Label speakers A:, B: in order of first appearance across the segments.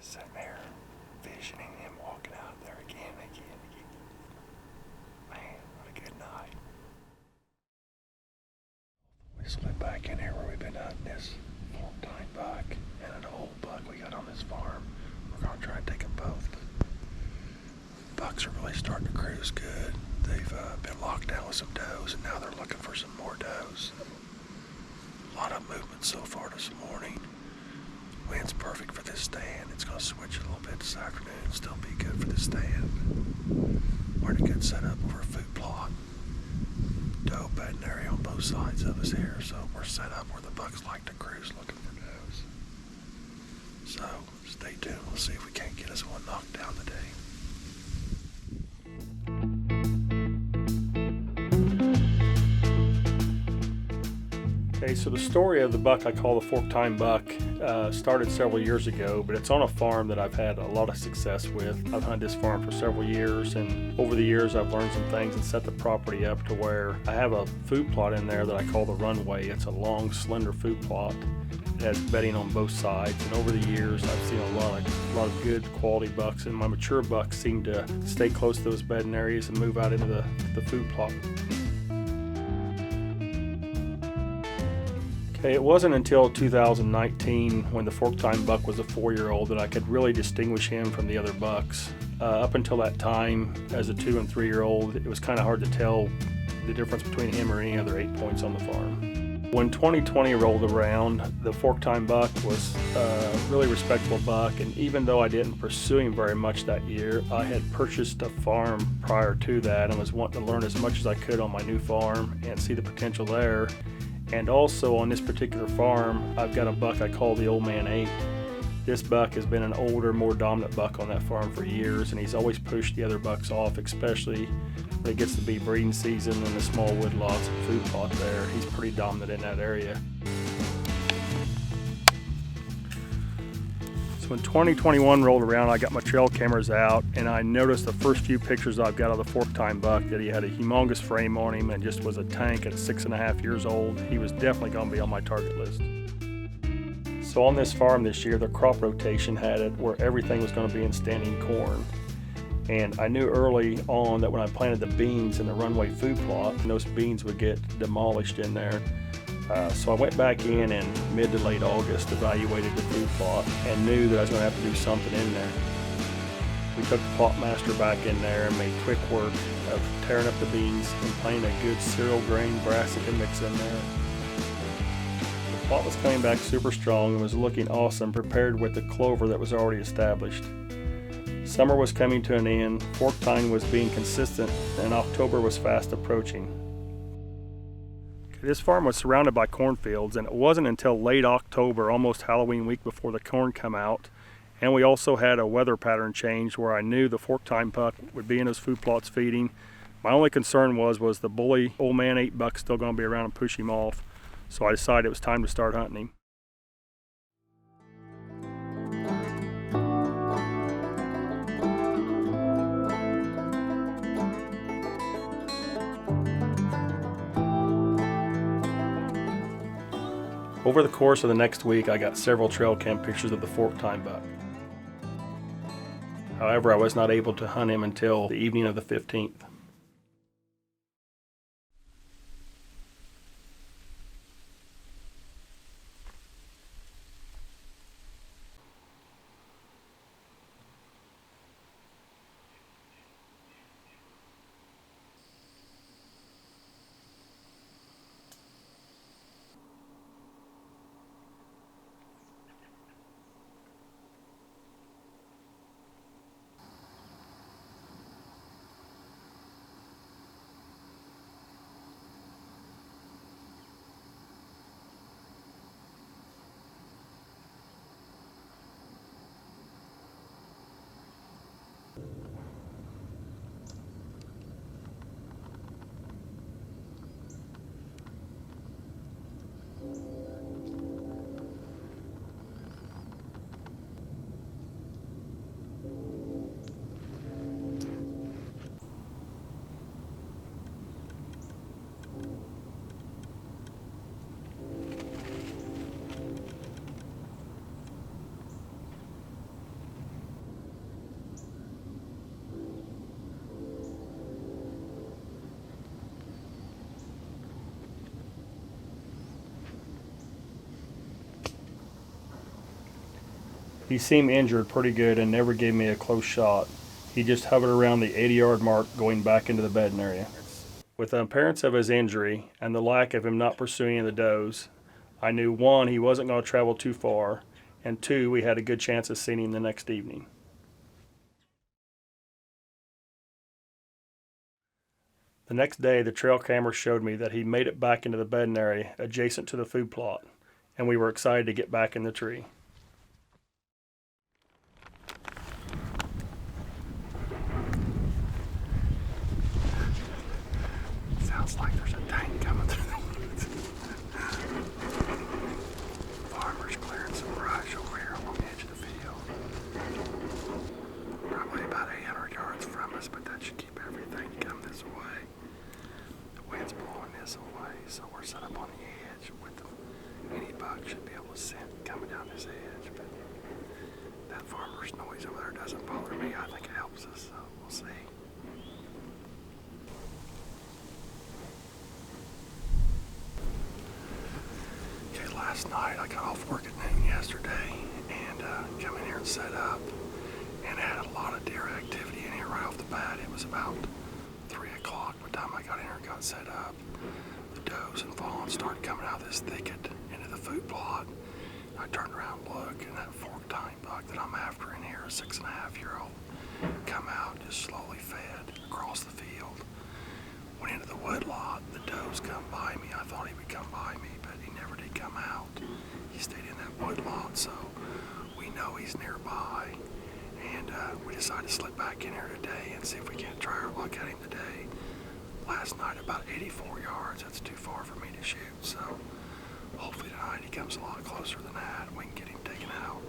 A: Just sitting there, visioning him walking out there again. Man, what a good night. We just went back in here where we've been hunting this Forktine buck and an old buck we got on this farm. We're going to try and take them both. Bucks are really starting to cruise good. They've been locked down with some does, and now they're looking for some more does. A lot of movement so far this morning. Wind's perfect for this stand. It's going to switch a little bit this afternoon, still be good for this stand. We're in a good setup over a food plot. Doe bedding area on both sides of us here, so we're set up where the bucks like to cruise looking for does. So stay tuned. We'll see if we can't get us one knocked down today. Okay, so the story of the buck I call the Forktine Buck started several years ago, but it's on a farm that I've had a lot of success with. I've hunted this farm for several years, and over the years I've learned some things and set the property up to where I have a food plot in there that I call the runway. It's a long, slender food plot. It has bedding on both sides, and over the years I've seen a lot of good quality bucks, and my mature bucks seem to stay close to those bedding areas and move out into the food plot. Okay, it wasn't until 2019 when the Forktine Buck was a 4-year-old that I could really distinguish him from the other bucks. Up until that time, as a 2- and 3-year-old, it was kind of hard to tell the difference between him or any other 8 points on the farm. When 2020 rolled around, the Forktine Buck was a really respectable buck, and even though I didn't pursue him very much that year, I had purchased a farm prior to that and was wanting to learn as much as I could on my new farm and see the potential there. And also on this particular farm, I've got a buck I call the Old Man 8. This buck has been an older, more dominant buck on that farm for years, and he's always pushed the other bucks off, especially when it gets to be breeding season and the small woodlots and food plot there. He's pretty dominant in that area. So when 2021 rolled around, I got my trail cameras out, and I noticed the first few pictures I've got of the Forktine Buck that he had a humongous frame on him and just was a tank at 6.5 years old. He was definitely going to be on my target list. So on this farm this year, the crop rotation had it where everything was going to be in standing corn. And I knew early on that when I planted the beans in the runway food plot, those beans would get demolished in there. So I went back in mid to late August, evaluated the food plot, and knew that I was going to have to do something in there. We took the plot master back in there and made quick work of tearing up the beans and planting a good cereal grain brassica mix in there. The plot was coming back super strong and was looking awesome, prepared with the clover that was already established. Summer was coming to an end, Forktine was being consistent, and October was fast approaching. This farm was surrounded by cornfields, and it wasn't until late October, almost Halloween week, before the corn come out. And we also had a weather pattern change where I knew the Forktine Buck would be in his food plots feeding. My only concern was the bully Old Man 8 buck still going to be around and push him off? So I decided it was time to start hunting him. Over the course of the next week, I got several trail cam pictures of the Forktine Buck. However, I was not able to hunt him until the evening of the 15th. He seemed injured pretty good and never gave me a close shot. He just hovered around the 80-yard mark going back into the bedding area. With the appearance of his injury and the lack of him not pursuing the does, I knew 1, he wasn't going to travel too far, and 2, we had a good chance of seeing him the next evening. The next day, the trail camera showed me that he made it back into the bedding area adjacent to the food plot, and we were excited to get back in the tree. Sounds like there's a tank coming through the woods. Farmer's clearing some brush over here along the edge of the field. Probably about 800 yards from us, but that should keep everything coming this way. The wind's blowing this way, so we're set up on the edge with any buck should be able to scent coming down this edge. But that farmer's noise over there doesn't bother me. I think it helps us, so we'll see. Last night I got off work at noon yesterday and come in here and set up and had a lot of deer activity in here right off the bat. It was about 3 o'clock by the time I got in here and got set up. The does and fawns started coming out of this thicket into the food plot. I turned around and looked, and that Forktine Buck that I'm after in here, a 6.5-year-old, come out just slowly fed across the field. Went into the wood lot, the does come by me. I thought he would come by me, but he never did come out. He stayed in that wood lot, so we know he's nearby. And we decided to slip back in here today and see if we can't try our luck at him today. Last night, about 84 yards. That's too far for me to shoot, so hopefully tonight he comes a lot closer than that and we can get him taken out.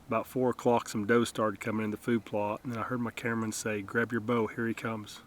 A: About 4 o'clock, some does started coming in the food plot, and then I heard my cameraman say, "Grab your bow, here he comes."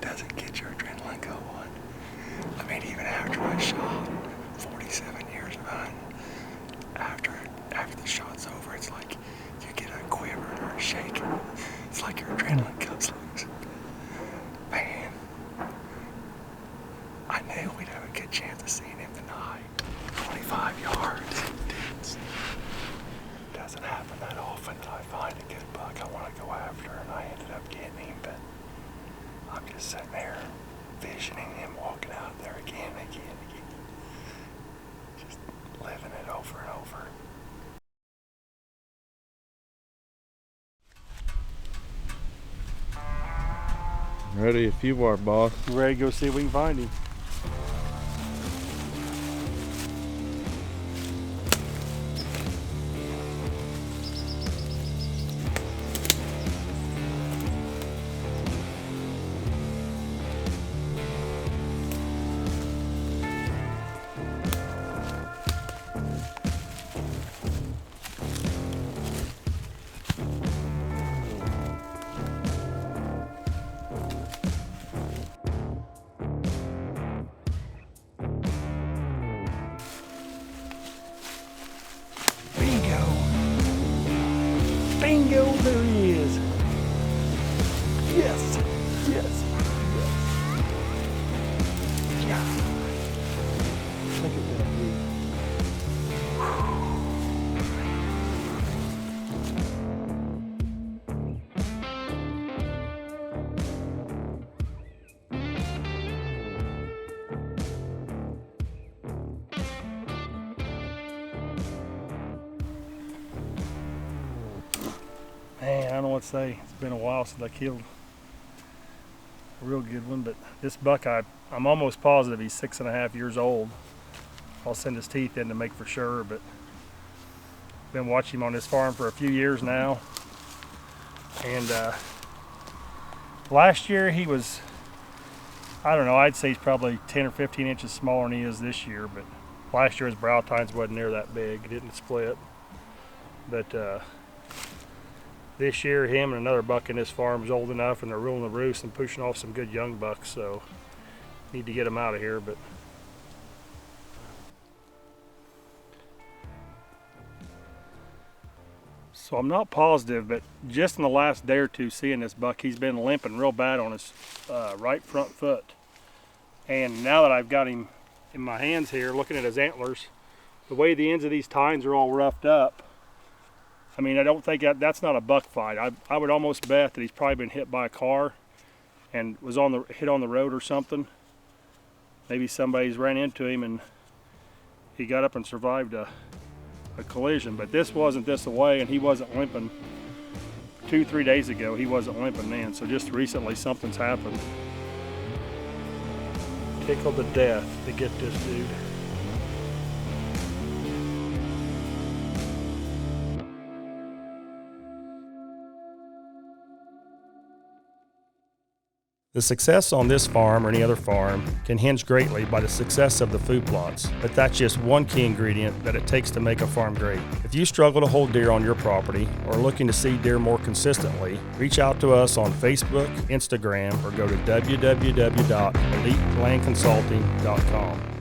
A: Doesn't get your adrenaline going. I mean, even after I shot 47 years of hunting, after the shot's over, it's like you get a quiver or a shake. It's like your adrenaline comes loose. Man, I knew we'd have a good chance of seeing him tonight. 25 yards. Doesn't happen that often that I find a good buck I want to go after, and I ended up getting him, but I'm just sitting there visioning him walking out there again. Just living it over and over.
B: Ready if you are, boss.
A: Ready to go see if we can find him. Bingo, there he is. Yes, yes, yes. Yeah. Look at that dude. Man, I don't know what to say. It's been a while since I killed a real good one, but this buck, I'm almost positive he's 6.5 years old. I'll send his teeth in to make for sure, but been watching him on this farm for a few years now. And last year he was, I don't know, I'd say he's probably 10 or 15 inches smaller than he is this year, but last year his brow tines wasn't near that big. It didn't split. But this year, him and another buck in this farm is old enough, and they're ruling the roost and pushing off some good young bucks, so need to get them out of here. But so I'm not positive, but just in the last day or two seeing this buck, he's been limping real bad on his right front foot. And now that I've got him in my hands here, looking at his antlers, the way the ends of these tines are all roughed up, I mean, I don't think that's not a buck fight. I would almost bet that he's probably been hit by a car and was hit on the road or something. Maybe somebody's ran into him and he got up and survived a collision. But this wasn't this away, and he wasn't limping 2-3 days ago. He wasn't limping then. So just recently something's happened. Tickled to death to get this dude. The success on this farm or any other farm can hinge greatly by the success of the food plots, but that's just one key ingredient that it takes to make a farm great. If you struggle to hold deer on your property or are looking to see deer more consistently, reach out to us on Facebook, Instagram, or go to www.elitelandconsulting.com.